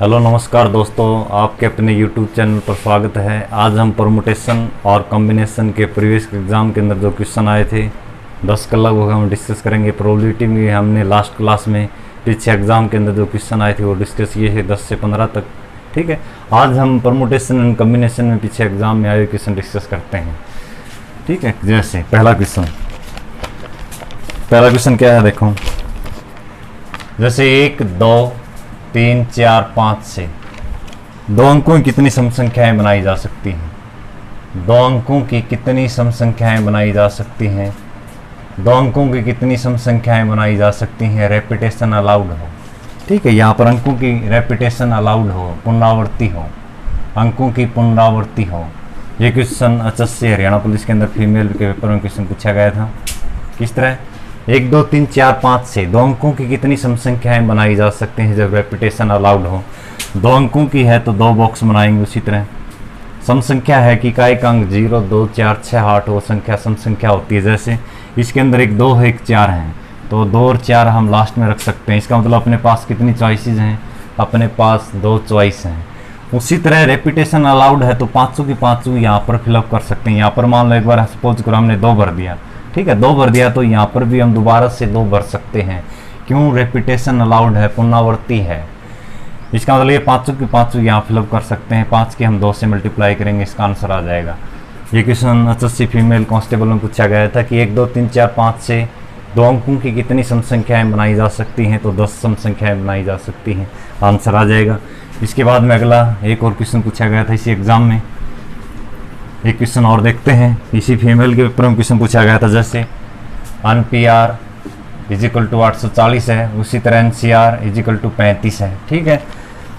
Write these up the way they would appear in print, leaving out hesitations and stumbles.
Hello नमस्कार दोस्तों, आपके अपने YouTube चैनल पर स्वागत है। आज हम परमुटेशन और कॉम्बिनेशन के प्रीवियस एग्ज़ाम के अंदर जो क्वेश्चन आए थे 10 का लगभग हम डिस्कस करेंगे। प्रोबेबिलिटी में हमने लास्ट क्लास में पीछे एग्ज़ाम के अंदर जो क्वेश्चन आए थे वो डिस्कस किए थे 10 से 15 तक। ठीक है, आज हम परमुटेशन एंड कॉम्बिनेशन में पीछे एग्ज़ाम में आए क्वेश्चन डिस्कस करते हैं। ठीक है, जैसे पहला क्वेश्चन क्या है, देखो जैसे 1, 2, 3, 4, 5 से 2 अंकों की कितनी सम संख्याएं बनाई जा सकती हैं। 2 अंकों की कितनी सम संख्याएं बनाई जा सकती हैं। 2 अंकों की कितनी सम संख्याएं बनाई जा सकती हैं। रेपिटेशन अलाउड हो। ठीक है, यहाँ पर अंकों की रेपिटेशन अलाउड हो, पुनरावृत्ति हो, अंकों की पुनरावृत्ति हो। ये क्वेश्चन HSC हरियाणा पुलिस के अंदर फीमेल के पेपर में क्वेश्चन पूछा गया था। किस तरह 1, 2, 3, 4, 5 से 2 अंकों की कितनी सम संख्याएं बनाई जा सकती हैं जब रेपिटेशन अलाउड हो। 2 अंकों की है तो 2 बॉक्स बनाएंगे। उसी तरह सम संख्या है कि इकाई का अंक 0, 2, 4, 6, 8 वो संख्या सम संख्या होती है। जैसे इसके अंदर एक 2 है, एक 4 है, तो 2 और 4 हम लास्ट में रख सकते हैं। इसका मतलब अपने पास कितनी चॉइसेस हैं, अपने पास 2 चॉइस हैं। उसी तरह रेपिटेशन अलाउड है तो 500 की 500 यहाँ पर फिलअप कर सकते हैं। यहाँ पर मान लो एक बार सपोज करो हमने 2 भर दिया, ठीक है, 2 भर दिया तो यहाँ पर भी हम दोबारा से 2 भर सकते हैं। क्यों? रेपिटेशन अलाउड है, पुनरावृत्ति है। इसका मतलब ये 500 की 500 यहाँ फिलअप कर सकते हैं। 5 के हम 2 से मल्टीप्लाई करेंगे, इसका आंसर आ जाएगा। ये क्वेश्चन HSC फीमेल कांस्टेबल में पूछा गया था कि 1, 2, 3, 4, 5 से 2 अंकों की कितनी सम संख्याएँ बनाई जा सकती हैं, तो 10 सम संख्याएँ बनाई जा सकती हैं, आंसर आ जाएगा। इसके बाद में अगला एक और क्वेश्चन पूछा गया था इसी एग्ज़ाम में। एक क्वेश्चन और देखते हैं, इसी फीमेल के पेपर में क्वेश्चन पूछा गया था। जैसे NPR = 840 है, उसी तरह NCR = 35 है। ठीक है,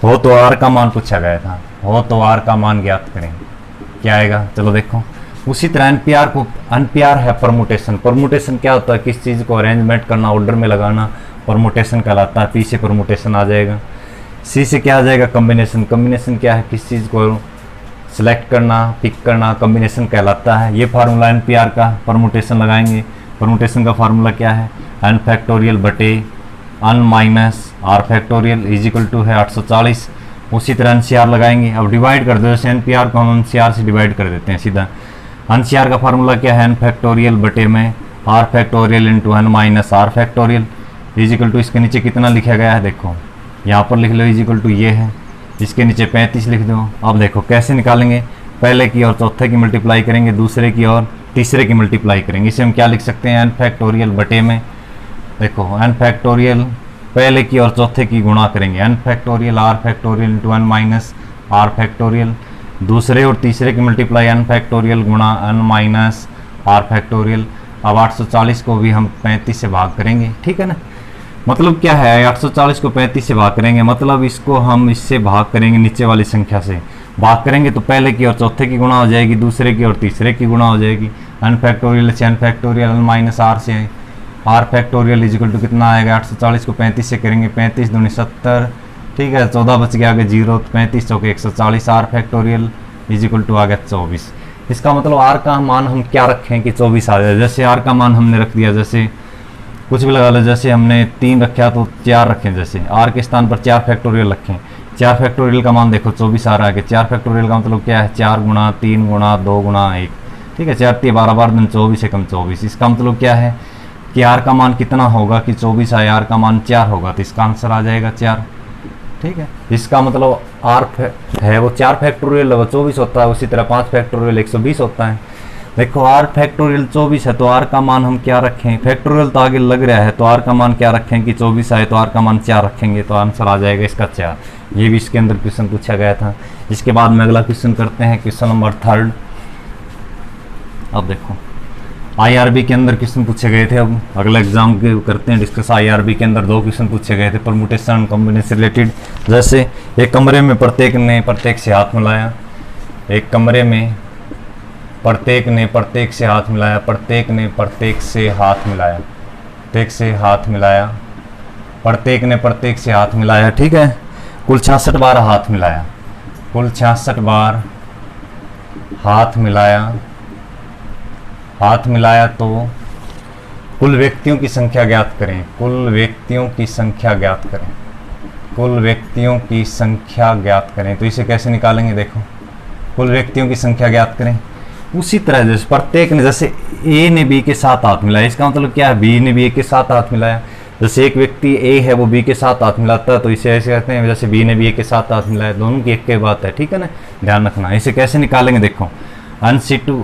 हो तो R का मान पूछा गया था, हो तो R का मान ज्ञात करें, क्या आएगा। चलो देखो, उसी तरह NPR है परमुटेशन। परमुटेशन क्या होता है? किस चीज़ को अरेंजमेंट करना, ऑर्डर में लगाना, परमुटेशन कहलाता है। P से परमुटेशन आ जाएगा। C से क्या आ जाएगा? कॉम्बिनेशन। कॉम्बिनेशन क्या है? किस चीज़ को सेलेक्ट करना, पिक करना, कॉम्बिनेशन कहलाता है। ये फार्मूला NPR का, परमुटेशन लगाएंगे। परमुटेशन का फार्मूला क्या है? n फैक्टोरियल बटे n माइनस r फैक्टोरियल = है 840। उसी तरह NCR लगाएंगे। अब डिवाइड कर दो, जैसे NPR को हम NCR से डिवाइड कर देते हैं सीधा। NCR का फार्मूला क्या है? n फैक्टोरियल बटे में r factorial × n minus r factorial = इसके नीचे कितना लिखा गया है, देखो यहाँ पर लिख लो = ये है, इसके नीचे 35 लिख दो। अब देखो कैसे निकालेंगे, पहले की और चौथे की मल्टीप्लाई करेंगे, दूसरे की और तीसरे की मल्टीप्लाई करेंगे। इसे हम क्या लिख सकते हैं? n फैक्टोरियल बटे में, देखो n फैक्टोरियल पहले की और चौथे की गुणा करेंगे, n factorial r factorial × n minus r factorial. दूसरे और तीसरे की मल्टीप्लाई n फैक्टोरियल गुणा n माइनस r फैक्टोरियल। अब 840 को भी हम 35 से भाग करेंगे। ठीक है ना, मतलब क्या है, 840 को 35 से भाग करेंगे, मतलब इसको हम इससे भाग करेंगे, नीचे वाली संख्या से भाग करेंगे तो पहले की और चौथे की गुणा हो जाएगी, दूसरे की और तीसरे की गुणा हो जाएगी। n फैक्टोरियल से n factorial n minus r से r फैक्टोरियल = कितना आएगा? 840 को 35 से करेंगे, 35 दूनी 70, ठीक है, 14 बच गया आगे 0, 35 चौके 140, r फैक्टोरियल = आ गया 24। इसका मतलब r का मान हम क्या रखें कि 24 आ जाए। जैसे r का मान हमने रख दिया, जैसे कुछ भी लगा लो, जैसे हमने 3 रखा तो 4 रखें, जैसे r के स्थान पर 4 फैक्टोरियल रखें। 4 फैक्टोरियल का मान देखो 24 आ रहा है। 4 फैक्टोरियल का मतलब क्या है? 4 गुणा 3 गुणा 2 गुणा 1, ठीक है, 4 3 12 12 दिन 24 एकम 24। इसका मतलब क्या है कि r का मान कितना होगा कि 24 आए, r का मान 4 होगा, तो इसका आंसर आ जाएगा 4। ठीक है, इसका मतलब r है वो 4 फैक्टोरियल वो 24 होता है, उसी तरह 5 फैक्टोरियल 120 होता है। देखो r फैक्टोरियल 24 है तो r का मान हम क्या रखें? फैक्टोरियल तो आगे लग रहा है तो r का मान क्या रखें कि 24 आए, तो r का मान 4 रखेंगे, तो आंसर आ जाएगा इसका 4। ये भी इसके अंदर क्वेश्चन पूछा गया था। इसके बाद में अगला क्वेश्चन करते हैं, क्वेश्चन नंबर 3। अब देखो IRB के अंदर क्वेश्चन पूछे गए थे। अब अगला एग्जाम के करते हैं डिस्कस। IRB के अंदर 2 क्वेश्चन पूछे गए थे परमुटेशन कॉम्बिनेशन रिलेटेड। जैसे एक कमरे में प्रत्येक ने प्रत्येक से हाथ मिलाया, एक कमरे में प्रत्येक ने प्रत्येक से हाथ मिलाया, प्रत्येक ने प्रत्येक से हाथ मिलाया, प्रत्येक से हाथ मिलाया, प्रत्येक ने प्रत्येक से हाथ मिलाया, ठीक है, कुल 66 बार हाथ मिलाया, कुल 66 बार हाथ मिलाया, हाथ मिलाया तो कुल व्यक्तियों की संख्या ज्ञात करें, कुल व्यक्तियों की संख्या ज्ञात करें। कुल व्यक्तियों की संख्या ज्ञात करें। तो इसे कैसे निकालेंगे, देखो कुल व्यक्तियों की संख्या ज्ञात करें। उसी तरह जैसे प्रत्येक ने, जैसे ए ने बी के साथ हाथ मिलाया, इसका मतलब क्या है, बी ने बी के साथ हाथ मिलाया। जैसे एक व्यक्ति ए है वो बी के साथ हाथ मिलाता है तो इसे ऐसे कहते हैं जैसे बी ने बी के साथ हाथ मिलाया, दोनों की एक के बात है, ठीक है ना, ध्यान रखना। इसे कैसे निकालेंगे, देखो अनC2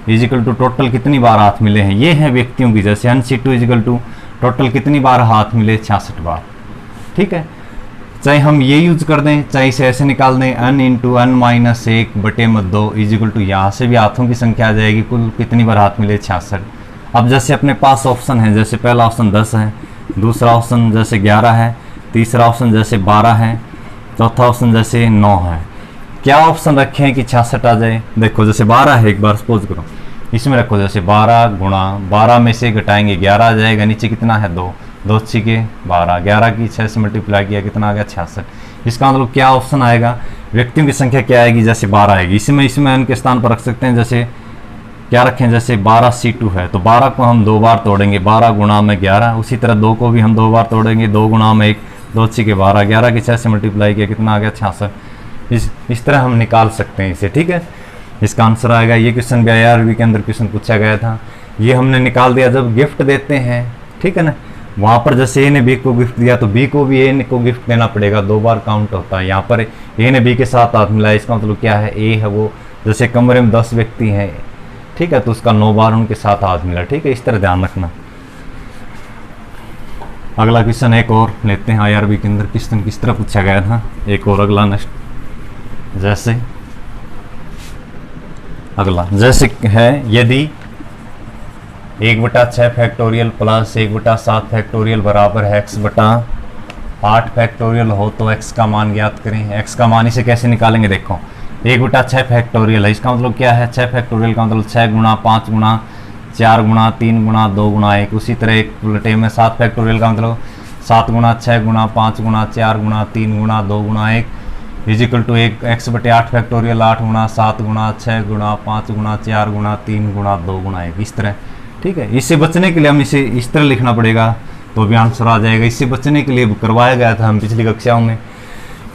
इजिकल टू टोटल कितनी बार हाथ मिले हैं, ये है व्यक्तियों की। जैसे अनC2 इजिकल टू टोटल कितनी बार हाथ मिले, 66 बार, ठीक है। चाहे हम ये यूज कर दें, चाहे इसे ऐसे निकाल दें, n इंटू n माइनस 1 बटे मत 2 इजिकल टू, यहाँ से भी हाथों की संख्या आ जाएगी, कुल कितनी बार हाथ मिले, 66। अब जैसे अपने पास ऑप्शन है, जैसे पहला ऑप्शन 10 है, दूसरा ऑप्शन जैसे 11 है, तीसरा ऑप्शन जैसे 12 है, चौथा ऑप्शन जैसे 9 है। क्या ऑप्शन रखे हैं कि 66 आ जाए, देखो जैसे 12 है, एक बार सपोज करो इसमें रखो, जैसे 12 गुणा 12 में से घटाएंगे 11 आ जाएगा, नीचे कितना है 2, 2 छिके 12, 11 की 6 से मल्टीप्लाई किया कितना आ गया, 66। इसका मतलब क्या ऑप्शन आएगा, व्यक्तियों की संख्या क्या आएगी, जैसे 12 आएगी। इसमें n के स्थान पर रख सकते हैं, जैसे क्या रखें, जैसे 12C2 है तो 12 को हम 2 बार तोड़ेंगे, 12 गुणा में 11, उसी तरह 2 को भी हम 2 बार तोड़ेंगे, 2 गुणा में 1, 2 छिके 12, 11 की 6 से मल्टीप्लाई किया कितना आ गया, 66। इस तरह हम निकाल सकते हैं इसे, ठीक है। इसका आंसर आएगा। ये क्वेश्चन भी IRB के अंदर क्वेश्चन पूछा गया था, ये हमने निकाल दिया। जब गिफ्ट देते हैं, ठीक है ना, वहाँ पर जैसे ए ने बी को गिफ्ट दिया तो बी को भी ए को गिफ्ट देना पड़ेगा, 2 बार काउंट होता है। यहाँ पर ए ने बी के साथ हाथ मिलाया, इसका मतलब क्या है, ए है वो, जैसे कमरे में 10 व्यक्ति हैं, ठीक है, तो उसका 9 बार उनके साथ हाथ मिला, ठीक है, इस तरह ध्यान रखना। अगला क्वेश्चन एक और लेते हैं, IRB के अंदर क्वेश्चन किस तरह पूछा गया था, एक और अगला नेक्स्ट, जैसे अगला जैसे है, यदि 1/6 फैक्टोरियल प्लस 1/7 फैक्टोरियल बराबर है x/8 फैक्टोरियल हो तो x का मान ज्ञात करें। x का मान इसे कैसे निकालेंगे, देखो 1/6 फैक्टोरियल है, इसका मतलब क्या है, 6 फैक्टोरियल का मतलब 6 गुणा 5 गुणा 4 गुणा 3 गुणा 2 गुणा 1। उसी तरह एक उल्टे में 7 फैक्टोरियल का मतलब 7 गुणा 6 गुणा 5 गुणा 4 गुणा 3 गुणा 2 गुणा 1 इजिकल टू 1x/8 फैक्टोरियल 8 गुणा 7 गुणा 6 गुणा 5 गुणा 4 गुणा 3 गुणा 2 गुणा 1, इस तरह, ठीक है। इससे बचने के लिए हम इसे इस तरह लिखना पड़ेगा तो भी आंसर आ जाएगा। इससे बचने के लिए करवाया गया था हम पिछली कक्षाओं में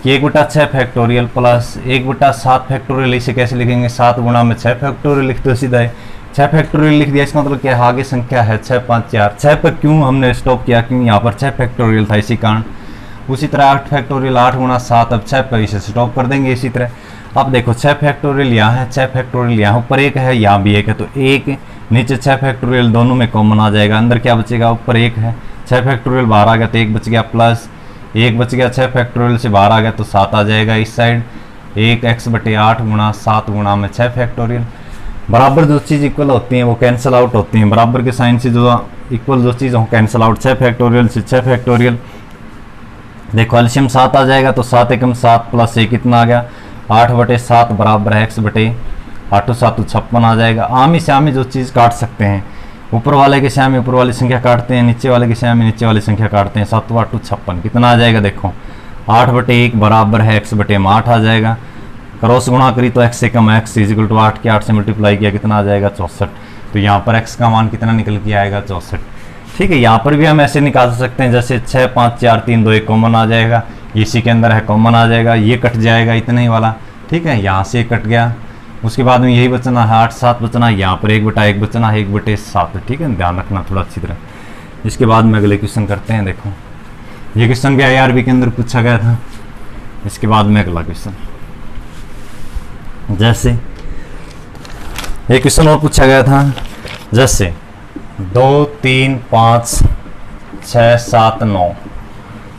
कि 1/6 फैक्टोरियल प्लस 1/7 फैक्टोरियल, इसे कैसे लिखेंगे, 7 गुणा में 6 फैक्टोरियल लिखते हो सीधा है, 6 फैक्टोरियल लिख दिया। इसका मतलब क्या है, आगे संख्या है 6 5 4, 6 पर क्यों हमने स्टॉप किया, क्यों यहाँ पर 6 फैक्टोरियल था, इसी कारण। उसी तरह 8 फैक्टोरियल 8 गुणा 7, अब 6 पर इसे स्टॉप कर देंगे। इसी तरह अब देखो 6 फैक्टोरियल यहाँ है, 6 फैक्टोरियल यहाँ ऊपर 1 है, यहाँ भी 1 है, तो 1 नीचे 6 फैक्टोरियल दोनों में कॉमन आ जाएगा, अंदर क्या बचेगा, ऊपर 1 है, 6 फैक्टोरियल बाहर आ गया तो 1 बच गया, प्लस 1 बच गया, 6 फैक्टोरियल से बाहर आ गया तो 7 आ जाएगा इस साइड। 1x/8 गुणा 7 गुणा में 6 फैक्टोरियल, बराबर जो चीज़ इक्वल होती हैं वो कैंसिल आउट होती हैं, बराबर के साइन से जो इक्वल जो चीज़ हो कैंसिल आउट, 6 फैक्टोरियल से 6 फैक्टोरियल, देखो एलसीएम 7 आ जाएगा तो 7 एकम 7 प्लस 1 कितना आ गया, 8/7 बराबर है x/8 7 56 आ जाएगा। आमी से आमी जो चीज़ काट सकते हैं, ऊपर वाले के श्यामी ऊपर वाली संख्या काटते हैं, नीचे वाले के श्यामी नीचे वाली संख्या काटते हैं, 7/8 56 कितना आ जाएगा, देखो 8/1 बराबर है x/8 आ जाएगा। क्रॉस गुणा करी तो x से कम x इजिकल टू 8 के 8 से मल्टीप्लाई किया कितना आ जाएगा, 64। तो यहाँ पर x का मान कितना निकल के आएगा, 64, ठीक है। यहाँ पर भी हम ऐसे निकाल सकते हैं, जैसे 6 5 4 3 2 1 कॉमन आ जाएगा, इसी के अंदर है कॉमन आ जाएगा, ये कट जाएगा इतना ही वाला, ठीक है, यहाँ से कट गया, उसके बाद में यही बचना है 8 7 बचना, यहाँ पर 1/1 बचना है 1/7, ठीक है, ध्यान रखना थोड़ा अच्छी तरह। इसके बाद में अगले क्वेश्चन करते हैं, देखो ये क्वेश्चन भी IRB के अंदर पूछा गया था। इसके बाद में अगला क्वेश्चन, जैसे एक क्वेश्चन और पूछा गया था, जैसे 2 3 5 6 7 9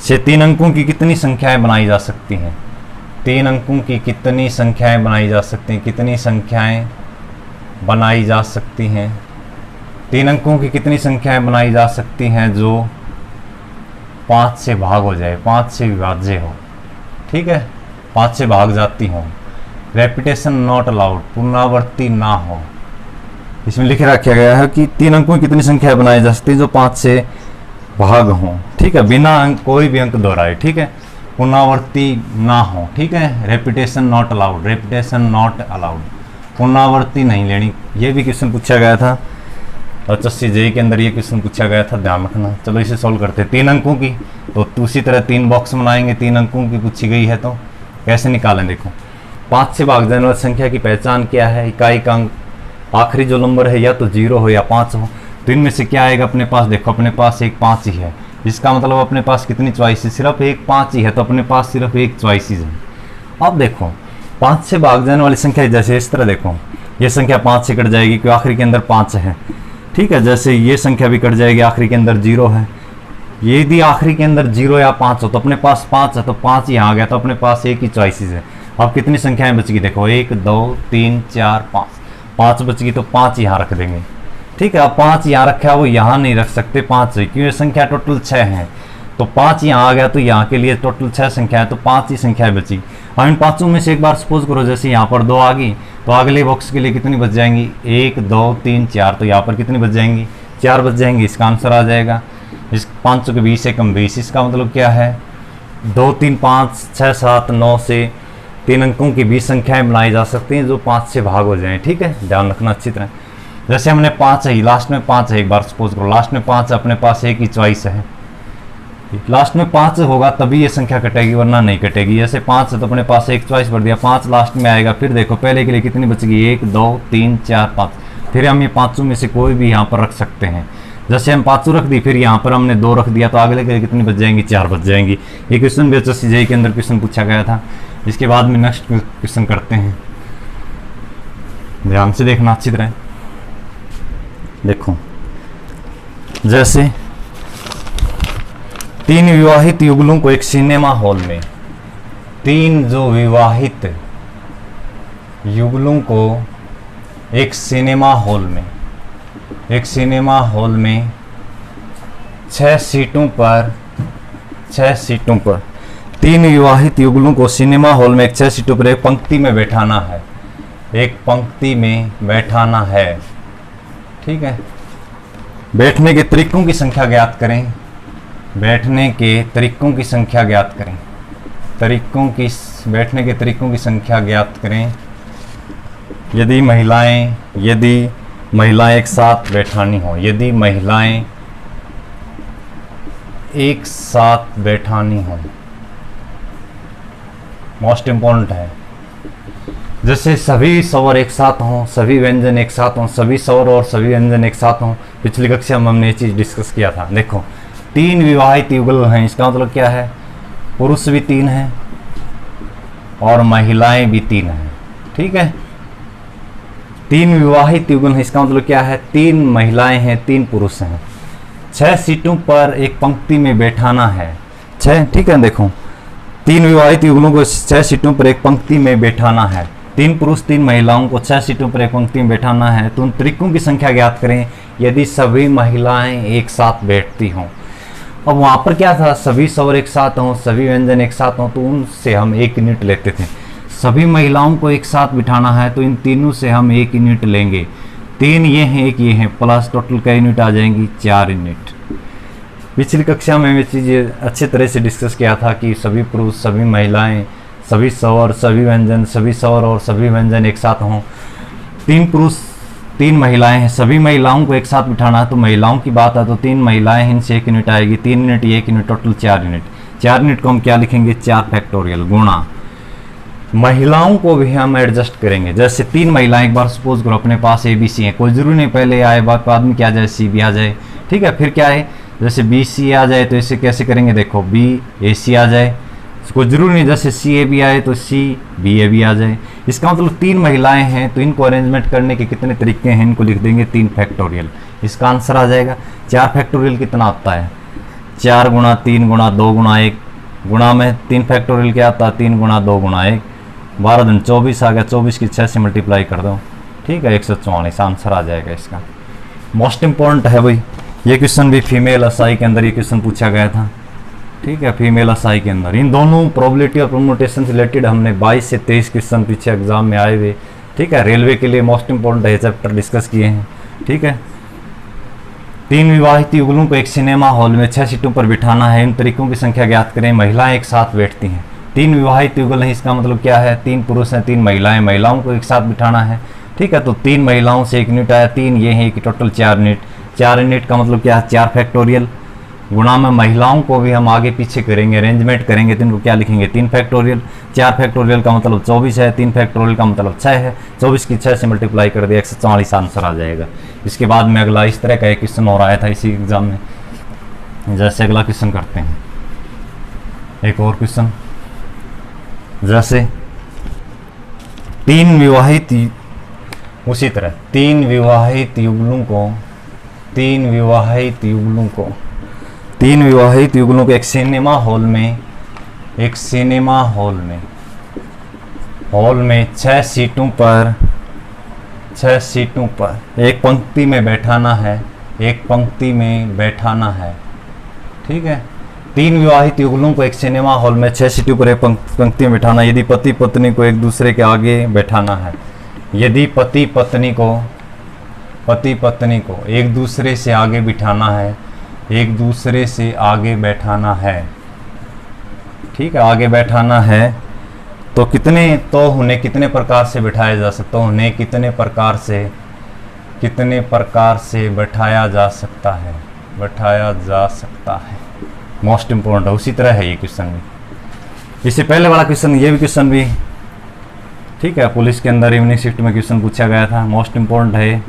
से 3 अंकों की कितनी संख्याएं बनाई जा सकती हैं, 3 अंकों की कितनी संख्याएं बनाई जा सकती हैं, कितनी संख्याएं बनाई जा सकती हैं, 3 अंकों की कितनी संख्याएं बनाई जा सकती हैं जो 5 से भाग हो जाए, 5 से विभाज्य हो, ठीक है, 5 से भाग जाती हो, रेपिटेशन नॉट अलाउड, पुनरावृत्ति ना हो। इसमें लिख रखा गया है कि 3 अंकों की कितनी संख्या बनाई जा सकती है जो 5 से भाग हो, ठीक है, बिना अंक कोई भी अंक दोहराए, ठीक है, पुनरावृत्ति ना हो, ठीक है, repetition not allowed, repetition not allowed, पुनरावृत्ति नहीं लेनी। ये भी क्वेश्चन पूछा गया था HSC JEE के अंदर ये क्वेश्चन पूछा गया था, ध्यान रखना। चलो इसे सॉल्व करते हैं। 3 अंकों की, तो उसी तरह 3 बॉक्स बनाएंगे। 3 अंकों की पूछी गई है तो कैसे निकालें, देखो 5 से भाग जाने वाली संख्या की पहचान क्या है। इकाई का अंक आखिरी जो नंबर है या तो 0 हो या 5 हो, तो इनमें से क्या आएगा अपने पास। देखो अपने पास एक 5 ही है, इसका मतलब अपने पास कितनी चॉइसेस, सिर्फ एक 5 ही है, तो अपने पास सिर्फ एक चॉइसेस है। अब देखो 5 से भाग जाने वाली संख्या जैसे इस तरह, देखो ये संख्या 5 से कट जाएगी क्योंकि आखिरी के अंदर 5 है, ठीक है। जैसे ये संख्या भी कट जाएगी, आखिरी के अंदर 0 है। यदि आखिरी के अंदर 0 या 5 हो तो अपने पास 5 है, तो 5 यहाँ आ गया, तो अपने पास एक ही चॉइसेस है। अब कितनी संख्याएं बच गई, देखो 1 2 3 4 5, 5 बच गई, तो 5 यहाँ रख देंगे, ठीक है। अब 5 यहाँ रखा है, वो यहाँ नहीं रख सकते 5 है, क्योंकि संख्या टोटल 6 है, तो 5 यहाँ आ गया, तो यहाँ के लिए टोटल 6 संख्या है, तो 5 ही संख्याएं बची। अब इन 5 में से एक बार सपोज करो जैसे यहाँ पर 2 आ गई, तो अगले बॉक्स के लिए कितनी बच जाएंगी, 1 2 3 4, तो यहाँ पर कितनी बच जाएंगी, 4 बच जाएंगी। इसका आंसर आ जाएगा इस 500 के 20 से कम 20। इसका मतलब क्या है, 2 3 5 6 7 9 से 3 अंकों की 20 संख्याएं बनाई जा सकती हैं जो 5 से भाग हो जाएं, ठीक है। ध्यान रखना अच्छी तरह। जैसे हमने 5 है, लास्ट में 5 है, एक बार सपोज करो लास्ट में 5 है, अपने पास एक ही चॉइस है, लास्ट में 5 होगा तभी ये संख्या कटेगी, वरना नहीं कटेगी। जैसे 5 है तो अपने पास एक चॉइस भर दिया, 5 लास्ट में आएगा। फिर देखो पहले के लिए कितनी बच गई, 1 2 3 4 5, फिर हम ये 5 में से कोई भी यहाँ पर रख सकते हैं। जैसे हम 5 रख दी, फिर यहाँ पर हमने 2 रख दिया, तो अगले के लिए कितनी बच जाएंगी, 4 बच जाएंगी। ये क्वेश्चन भी HSC JEE के अंदर क्वेश्चन पूछा गया था। इसके बाद में नेक्स्ट क्वेश्चन करते हैं, ध्यान से देखना अच्छी तरह। देखो जैसे 3 विवाहित युगलों को एक सिनेमा हॉल में, 3 जो विवाहित युगलों को एक सिनेमा हॉल में, 6 सीटों पर 3 विवाहित युगलों को सिनेमा हॉल में 6 सीटों पर एक पंक्ति में बैठाना है, एक पंक्ति में बैठाना है, ठीक है। बैठने के तरीकों की संख्या ज्ञात करें, बैठने के तरीकों की संख्या ज्ञात करें, बैठने के तरीकों की संख्या ज्ञात करें। यदि महिलाएं एक साथ बैठानी हो, यदि महिलाएं एक साथ बैठानी हो, मोस्ट इंपॉर्टेंट है। जैसे सभी स्वर एक साथ हों, सभी व्यंजन एक साथ हों, सभी स्वर और सभी व्यंजन एक साथ हों। पिछली कक्षा में हमने ये चीज़ डिस्कस किया था। देखो 3 विवाहित युगल हैं, इसका मतलब क्या है, पुरुष भी 3 हैं और महिलाएं भी 3 हैं, ठीक है। 3 विवाहित युगल हैं, इसका मतलब क्या है, 3 महिलाएं हैं 3 पुरुष हैं। 6 सीटों पर एक पंक्ति में बैठाना है, 6, ठीक है। देखो 3 विवाहित युगलों को 6 सीटों पर एक पंक्ति में बैठाना है, 3 पुरुष 3 महिलाओं को 6 सीटों पर एक पंक्ति में बैठाना है। तो उन तरीकों की संख्या ज्ञात करें यदि सभी महिलाएं एक साथ बैठती हों। अब वहाँ पर क्या था, सभी स्वर एक साथ हों, सभी व्यंजन एक साथ हों, तो उनसे हम 1 यूनिट लेते थे। सभी महिलाओं को एक साथ बिठाना है तो इन तीनों से हम 1 यूनिट लेंगे। 3 ये हैं, 1 ये हैं, प्लस टोटल क्या यूनिट आ जाएंगी, 4 यूनिट। पिछली कक्षा में ये चीज़ें अच्छे तरह से डिस्कस किया था कि सभी पुरुष, सभी महिलाएं, सभी स्वर, सभी व्यंजन, सभी स्वर और सभी व्यंजन एक साथ हों। 3 पुरुष 3 महिलाएं हैं, सभी महिलाओं को एक साथ बिठाना है, तो महिलाओं की बात है तो 3 महिलाएं हैं, इनसे 1 यूनिट आएगी, 3 unit 1 unit, total 4 unit. 4 unit को हम क्या लिखेंगे, 4 फैक्टोरियल गुणा। महिलाओं को भी हम एडजस्ट करेंगे। जैसे 3 महिलाएं, एक बार सपोज करो अपने पास ABC है, कोई जरूरी नहीं पहले आए बाद में क्या आ जाए, CB आ जाए, ठीक है। फिर क्या है, जैसे BC आ जाए तो इसे कैसे करेंगे, देखो BAC आ जाए, इसको जरूरी नहीं जैसे CAB आए तो CBAB आ जाए। इसका मतलब 3 महिलाएं हैं तो इनको अरेंजमेंट करने के कितने तरीके हैं, इनको लिख देंगे 3 फैक्टोरियल। इसका आंसर आ जाएगा 4 फैक्टोरियल कितना आता है, 4 गुणा 3 गुणा 2 गुणा 1 गुणा में 3 फैक्टोरियल क्या आता है, 3 गुणा 2 गुणा 1, 12 दिन 24 आ गया, 24 की 6 से मल्टीप्लाई कर दो, ठीक है, 144 आंसर आ जाएगा इसका। मोस्ट इंपॉर्टेंट है भाई, ये क्वेश्चन भी फीमेल SI के अंदर ये क्वेश्चन पूछा गया था, ठीक है, फीमेल SI के अंदर। इन दोनों प्रोबेबिलिटी और परम्यूटेशन से रिलेटेड हमने 22 से 23 क्वेश्चन पीछे एग्जाम में आए हुए, ठीक है। रेलवे के लिए मोस्ट इंपॉर्टेंट है चैप्टर डिस्कस किए हैं, ठीक है। 3 विवाहित युगलों को एक सिनेमा हॉल में 6 सीटों पर बिठाना है, इन तरीकों की संख्या ज्ञात करें। महिलाएं एक साथ बैठती हैं, 3 विवाहित युगल हैं, इसका मतलब क्या है, 3 पुरुष हैं 3 महिलाएं, महिलाओं को एक साथ बिठाना है, ठीक है। तो 3 महिलाओं से 1 यूनिट आया, 3 ये हैं कि टोटल 4 यूनिट। 4 यूनिट का मतलब क्या है, 4 फैक्टोरियल, गुणा में महिलाओं को भी हम आगे पीछे करेंगे, अरेंजमेंट करेंगे तो इनको क्या लिखेंगे, 3 फैक्टोरियल। 4 फैक्टोरियल का मतलब 24 है, 3 फैक्टोरियल का मतलब 6 है। 24 की 6 से मल्टीप्लाई कर दिया 144 आंसर आ जाएगा। इसके बाद में अगला इस तरह का एक क्वेश्चन और आया था इसी एग्जाम में। जैसे अगला क्वेश्चन करते हैं, एक और क्वेश्चन, जैसे 3 विवाहित, उसी तरह 3 विवाहित युगलों को एक सिनेमा हॉल में 6 सीटों पर एक पंक्ति में बैठाना है, ठीक है। 3 विवाहित युगलों को एक सिनेमा हॉल में 6 सीटों पर एक पंक्ति में बैठाना। यदि पति पत्नी को एक दूसरे के आगे बैठाना है, यदि पति पत्नी को एक दूसरे से आगे बैठाना है, ठीक है, आगे बैठाना है तो उन्हें कितने प्रकार से बैठाया जा सकता है, बैठाया जा सकता है। मोस्ट इंपॉर्टेंट है, उसी तरह है ये क्वेश्चन भी। इससे पहले वाला क्वेश्चन, ये भी क्वेश्चन भी, ठीक है, पुलिस के अंदर इवनिंग शिफ्ट में क्वेश्चन पूछा गया था, मोस्ट इंपॉर्टेंट है।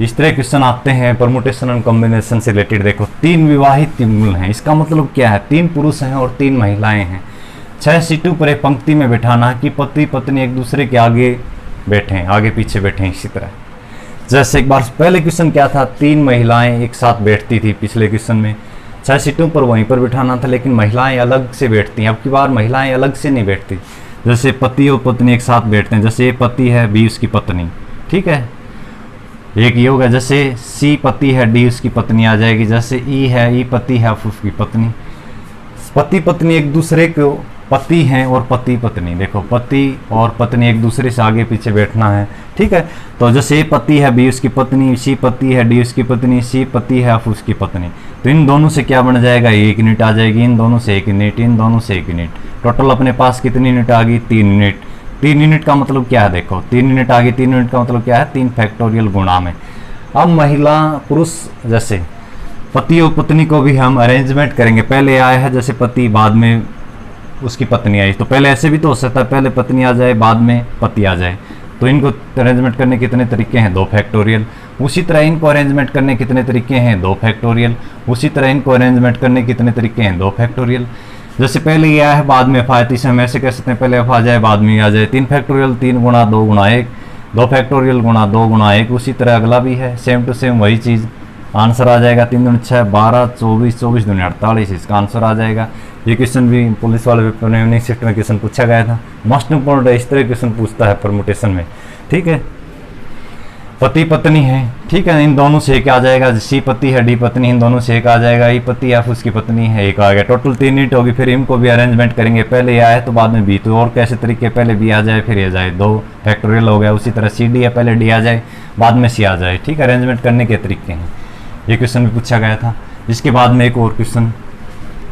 इस तरह क्वेश्चन आते हैं परमुटेशन एंड कॉम्बिनेशन से रिलेटेड। देखो 3 विवाहित युगल हैं, इसका मतलब क्या है, 3 पुरुष हैं और 3 महिलाएं हैं। 6 सीटों पर एक पंक्ति में बैठाना कि पति पत्नी एक दूसरे के आगे पीछे बैठे। इसी तरह जैसे एक बार पहले क्वेश्चन क्या था, 3 महिलाएं एक साथ बैठती थी, पिछले क्वेश्चन में 6 सीटों पर वहीं पर बैठाना था, लेकिन महिलाएं अलग से बैठती हैं। अब की बार महिलाएं अलग से नहीं बैठती, जैसे पति और पत्नी एक साथ बैठते हैं। जैसे ए पति है, बी उसकी पत्नी, ठीक है, एक ये होगा। जैसे सी पति है, डी उसकी पत्नी आ जाएगी। जैसे ई है, ई पति है, उसकी पत्नी। पति पत्नी एक दूसरे को, पति हैं और पति पत्नी, देखो पति और पत्नी एक दूसरे से आगे पीछे बैठना है, ठीक है। तो जैसे ए पति है, बी उसकी पत्नी, सी पति है, डी उसकी पत्नी, सी पति है, उसकी पत्नी, तो इन दोनों से क्या बन जाएगा, 1 यूनिट आ जाएगी। इन दोनों से 1 यूनिट, इन दोनों से 1 यूनिट। टोटल अपने पास कितनी यूनिट आ गई, 3 यूनिट। 3 यूनिट का मतलब क्या है, देखो 3 यूनिट आ गई। 3 यूनिट का मतलब क्या है, 3 फैक्टोरियल गुणा में। अब महिला पुरुष, जैसे पति और पत्नी को भी हम अरेंजमेंट करेंगे। पहले आया है जैसे पति, बाद में उसकी पत्नी आई, तो पहले ऐसे भी तो हो सकता है, पहले पत्नी आ जाए बाद में पति आ जाए। तो इनको अरेंजमेंट करने कितने तरीके हैं, 2 फैक्टोरियल। उसी तरह इनको अरेंजमेंट करने कितने तरीके हैं, 2 फैक्टोरियल। उसी तरह इनको अरेंजमेंट करने कितने तरीके हैं, 2 फैक्टोरियल। जैसे पहले ये आया है बाद में एफ आया, इसे हम ऐसे कह सकते हैं, पहले एफ आ जाए बाद में आ जाए। 3 फैक्टोरियल, 3 गुणा 2 गुणा 1, 2 फैक्टोरियल गुणा 2 गुणा 1। उसी तरह अगला भी है, सेम टू सेम वही चीज़। आंसर आ जाएगा 3 दूनी 6, 12, 24, 24 दूनी 48, इसका आंसर आ जाएगा। ये क्वेश्चन भी पुलिस वाले पेपर में इवनिंग शिफ्ट में क्वेश्चन पूछा गया था। मोस्ट इंपॉर्टेंट है, इस तरह क्वेश्चन पूछता है परमुटेशन में, ठीक है। पति पत्नी है, ठीक है, इन दोनों से एक आ जाएगा। सी पति है, डी पत्नी, इन दोनों से एक आ जाएगा। ई पति एफ उसकी पत्नी है, एक आ गया। टोटल 3 यूनिट होगी। फिर इनको भी अरेंजमेंट करेंगे, पहले ए आए तो बाद में बी, तो और कैसे तरीके, पहले बी आ जाए फिर ए जाए, 2 फैक्टोरियल हो गया। उसी तरह सी डी है, पहले डी आ जाए बाद में सी आ जाए, ठीक है। अरेंजमेंट करने के तरीके हैं, ये क्वेश्चन भी पूछा गया था। इसके बाद में एक और क्वेश्चन,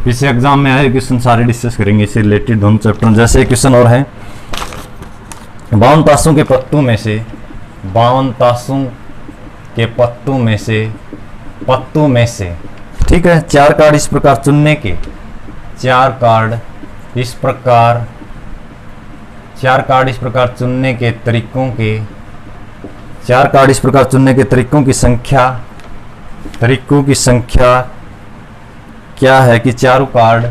इस एग्जाम में आए क्वेश्चन सारे डिस्कस करेंगे इससे रिलेटेड दोनों चैप्टर। जैसे एक क्वेश्चन और है, 52 ताशों के पत्तों में से, 52 ताशों के पत्तों में से, ठीक है, 4 कार्ड इस प्रकार चुनने के, 4 कार्ड इस प्रकार चुनने के तरीकों के, 4 कार्ड इस प्रकार चुनने के तरीकों की संख्या क्या है कि चारों कार्ड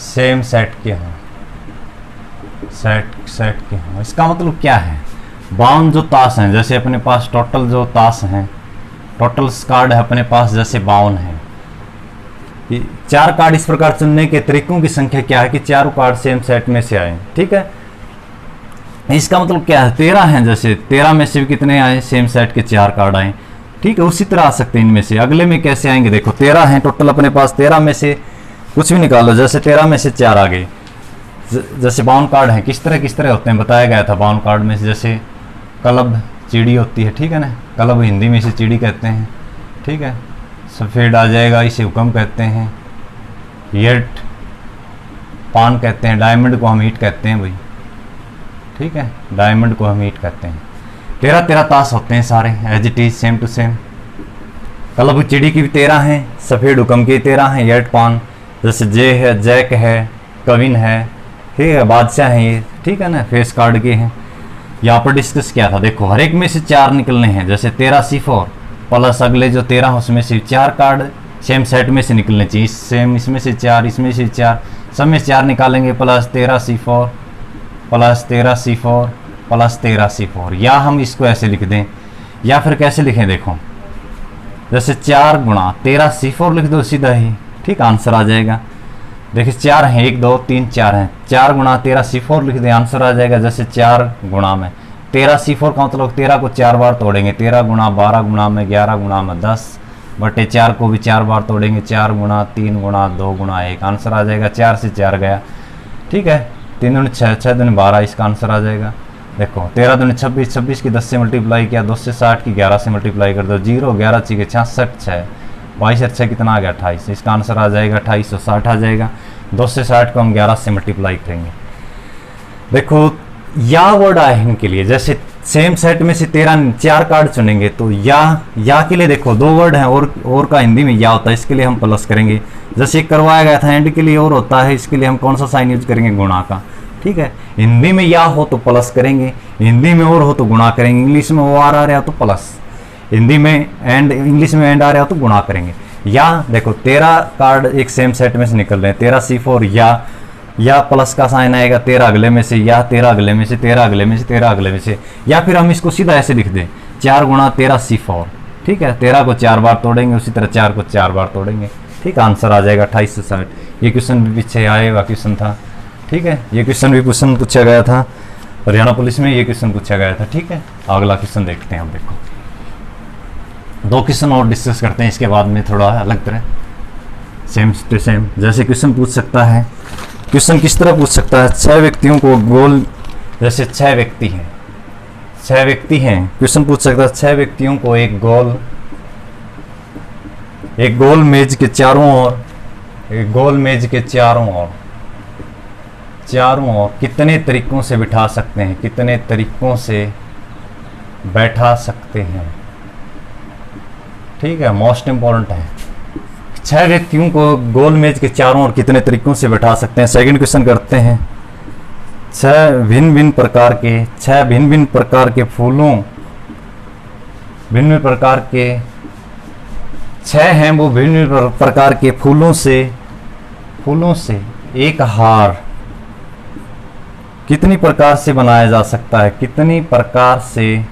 सेम सेट के हों, सेट के हों। इसका मतलब क्या है, 52 जो ताश हैं, जैसे अपने पास टोटल जो ताश हैं, टोटल कार्ड है अपने पास जैसे 52 हैं। 4 कार्ड इस प्रकार चुनने के तरीकों की संख्या क्या है कि चारों कार्ड सेम सेट में से आए, ठीक है। इसका मतलब क्या है, 13 हैं, जैसे 13 में से भी कितने आए, सेम सेट के 4 कार्ड आए, ठीक है। उसी तरह आ सकते हैं इनमें से। अगले में कैसे आएंगे, देखो 13 हैं टोटल अपने पास, 13 में से कुछ भी निकालो, जैसे 13 में से 4 आ गए। जैसे 52 कार्ड हैं, किस तरह होते हैं बताया गया था। 52 कार्ड में से जैसे कलब चिड़ी होती है, ठीक है ना, कलब हिंदी में से चिड़ी कहते हैं, ठीक है। सफ़ेद आ जाएगा, इसे हुक्म कहते हैं। येट पान कहते हैं। डायमंड को हम ईट कहते हैं भाई, ठीक है, डायमंड को हम ईट कहते हैं, 13 13 ताश होते हैं सारे, as it is same to same. Club चिड़ी की भी 13 हैं, सफ़ेद हुक्म की 13 हैं, येट पान जैसे जे है, जैक है, कविन है, ठीक है, बादशाह हैं ये, ठीक है ना, फेस कार्ड के हैं। यहाँ पर डिस्कस किया था, देखो हर एक में से 4 निकलने हैं, जैसे 13 C4 प्लस अगले जो 13 उसमें से 4 कार्ड सेम सेट में से निकलने चाहिए, सेम इसमें से 4, इसमें से 4, सब में 4 निकालेंगे, plus 13 C4 plus 13 C4 plus 13 C4। या हम इसको ऐसे लिख दें, या फिर कैसे लिखें, देखो जैसे 4 गुणा 13 C4 लिख दो सीधा ही, ठीक, आंसर आ जाएगा। देखिए 4 हैं, 1 2 3 4 हैं, 4 गुणा 13 C4 लिख दें, आंसर आ जाएगा। जैसे 4 गुणा में 13 C4 का मतलब 13 को 4 बार तोड़ेंगे, 13 गुणा 12 गुणा में 11 गुणा में 10 बटे 4 को भी 4 बार तोड़ेंगे, 4 गुणा 3 गुणा 2 गुणा 1, आंसर आ जाएगा। 4 से 4 गया, ठीक है, 3 दूनी 6, 6 दूनी 12, इसका आंसर आ जाएगा। देखो 13 दूनी 26, 26 की 10 से मल्टीप्लाई किया, 2 से 60 की 11 से मल्टीप्लाई कर दो, 0 11 6 66 6, 22 6 कितना आ गया 28, इसका आंसर आ जाएगा 2860 आ जाएगा। 2 से 60 को हम 11 से मल्टीप्लाई करेंगे। देखो या वर्ड आए हैं इनके लिए, जैसे सेम सेट में से 4 कार्ड चुनेंगे तो या के लिए देखो 2 वर्ड हैं, और का हिंदी में या होता है, इसके लिए हम प्लस करेंगे। जैसे एक करवाया गया था एंड के लिए और होता है, इसके लिए हम कौन सा साइन यूज करेंगे, गुणा का, ठीक है। हिंदी में या हो तो प्लस करेंगे, हिंदी में और हो तो गुणा करेंगे, इंग्लिश में ओ आर आ रहा हो तो प्लस, हिंदी में एंड, इंग्लिश में एंड आ रहा हो तो गुणा करेंगे। या देखो 13 कार्ड एक सेम सेट में से निकल रहे हैं, 13 C4 या प्लस का साइन आएगा, 13 अगले में से, या 13 अगले में से, 13 अगले में से, 13 अगले में से। या फिर हम इसको सीधा ऐसे लिख दें, 4 गुणा 13 C4, ठीक है, 13 को 4 बार तोड़ेंगे, उसी तरह 4 को 4 बार तोड़ेंगे, ठीक, आंसर आ जाएगा 2860। ये क्वेश्चन भी पीछे आएगा क्वेश्चन था, ठीक है, ये क्वेश्चन भी क्वेश्चन पूछा गया था हरियाणा पुलिस में, ये क्वेश्चन पूछा गया था, ठीक है। अगला क्वेश्चन देखते हैं हम, देखो 2 क्वेश्चन और डिस्कस करते हैं, इसके बाद में थोड़ा अलग तरह सेम टू सेम। जैसे क्वेश्चन पूछ सकता है, क्वेश्चन किस तरह पूछ सकता है, 6 व्यक्तियों को गोल, जैसे 6 व्यक्ति हैं, 6 व्यक्ति हैं, क्वेश्चन पूछ सकता है 6 व्यक्तियों को एक गोल मेज के चारों ओर, एक गोल मेज के चारों ओर कितने तरीकों से बिठा सकते हैं, कितने तरीकों से बैठा सकते हैं, ठीक है, मोस्ट इंपॉर्टेंट है। 6 व्यक्तियों को गोल मेज के चारों ओर कितने तरीकों से बैठा सकते हैं। सेकंड क्वेश्चन करते हैं, 6 भिन्न भिन्न प्रकार के फूलों, भिन्न प्रकार के 6 हैं वो भिन्न प्रकार के फूलों से एक हार कितनी प्रकार से बनाया जा सकता है, कितनी प्रकार से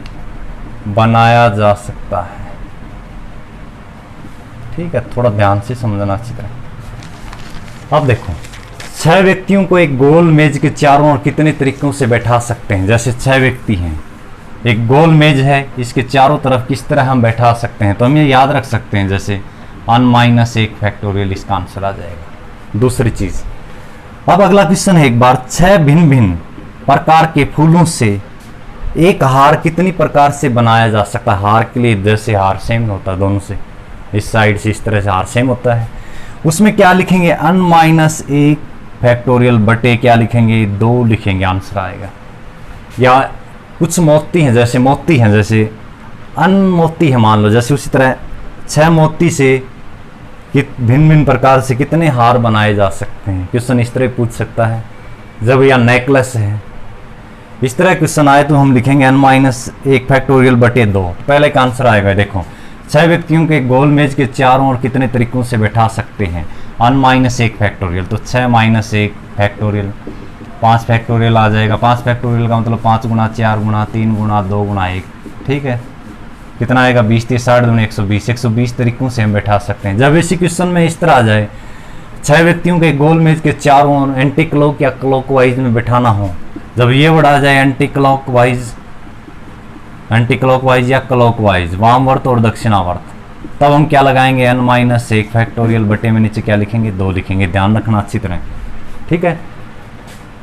बनाया जा सकता है, ठीक है, थोड़ा ध्यान से समझना अच्छी तरह। अब देखो 6 व्यक्तियों को एक गोल मेज के चारों ओर कितने तरीकों से बैठा सकते हैं। जैसे 6 व्यक्ति हैं, एक गोल मेज है, इसके चारों तरफ किस तरह हम बैठा सकते हैं, तो हम ये याद रख सकते हैं, जैसे n-1 फैक्टोरियल, इसका आंसर आ जाएगा। दूसरी चीज, अब अगला क्वेश्चन है, एक बार 6 भिन्न भिन्न प्रकार के फूलों से एक हार कितनी प्रकार से बनाया जा सकता है। हार के लिए जैसे हार सेम होता है, दोनों से इस साइड से इस तरह से हार सेम होता है, उसमें क्या लिखेंगे, n-1 फैक्टोरियल बटे क्या लिखेंगे, 2 लिखेंगे, आंसर आएगा। या कुछ मोती हैं, जैसे मोती हैं, जैसे मोती है मान लो, जैसे उसी तरह 6 मोती से भिन्न भिन्न प्रकार से कितने हार बनाए जा सकते हैं, क्वेश्चन इस तरह पूछ सकता है। जब या नेकलेस है, इस तरह क्वेश्चन आए तो हम लिखेंगे n-1 फैक्टोरियल बटे 2, पहले का आंसर आएगा। देखो 6 व्यक्तियों के गोल मेज के चारों ओर कितने तरीकों से बैठा सकते हैं, n-1 फैक्टोरियल, तो 6-1 फैक्टोरियल, 5 फैक्टोरियल आ जाएगा। 5 फैक्टोरियल का मतलब 5 गुणा 4 गुणा 3 गुणा 2 गुणा 1, ठीक है, कितना आएगा 20 30 60 दूनी 120, 120 तरीकों से हम बैठा सकते हैं। जब इसी क्वेश्चन में इस तरह आ जाए, 6 व्यक्तियों के गोल मेज के चारों ओर एंटी क्लॉक या क्लॉकवाइज में बैठाना हो, जब ये वर्ड आ जाए एंटी क्लॉकवाइज या क्लॉकवाइज, वामवर्त और दक्षिणावर्त, तब हम क्या लगाएंगे, n-1 फैक्टोरियल बटे में नीचे क्या लिखेंगे, 2 लिखेंगे, ध्यान रखना अच्छी तरह, ठीक है।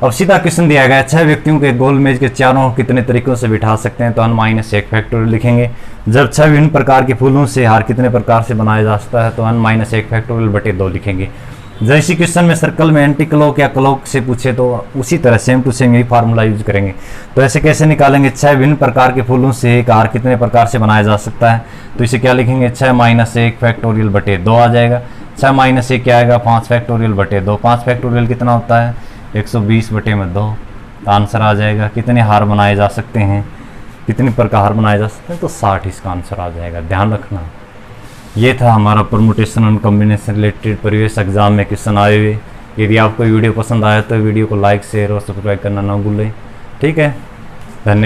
अब सीधा क्वेश्चन दिया गया, 6 व्यक्तियों के गोल मेज के चारों ओर कितने तरीकों से बिठा सकते हैं, तो n-1 फैक्टोरियल लिखेंगे। जब 6 विभिन्न प्रकार के फूलों से हार कितने प्रकार से बनाया जा सकता है, तो n-1 फैक्टोरियल बटे 2 लिखेंगे। जैसे क्वेश्चन में सर्कल में एंटी क्लॉक या क्लॉक से पूछे तो उसी तरह सेम टू सेम यही फार्मूला यूज करेंगे। तो ऐसे कैसे निकालेंगे, 6 भिन्न प्रकार के फूलों से एक हार कितने प्रकार से बनाया जा सकता है। तो इसे क्या लिखेंगे, 6 - 1 फैक्टोरियल बटे 2 आ जाएगा। 6 - 1 क्या आएगा, 5 फैक्टोरियल बटे 2। 5 फैक्टोरियल कितना होता है, 120 बटे में 2। आंसर आ जाएगा। कितने हार बनाए जा सकते हैं, कितने प्रकार हार बनाए जा सकते हैं, तो 60 इसका आंसर आ जाएगा। ध्यान रखना। ये था हमारा permutation and combination related previous exam में क्वेश्चन आए हुए। यदि आपको वीडियो पसंद आया तो वीडियो को लाइक शेयर और सब्सक्राइब करना ना भूलें। ठीक है, धन्यवाद।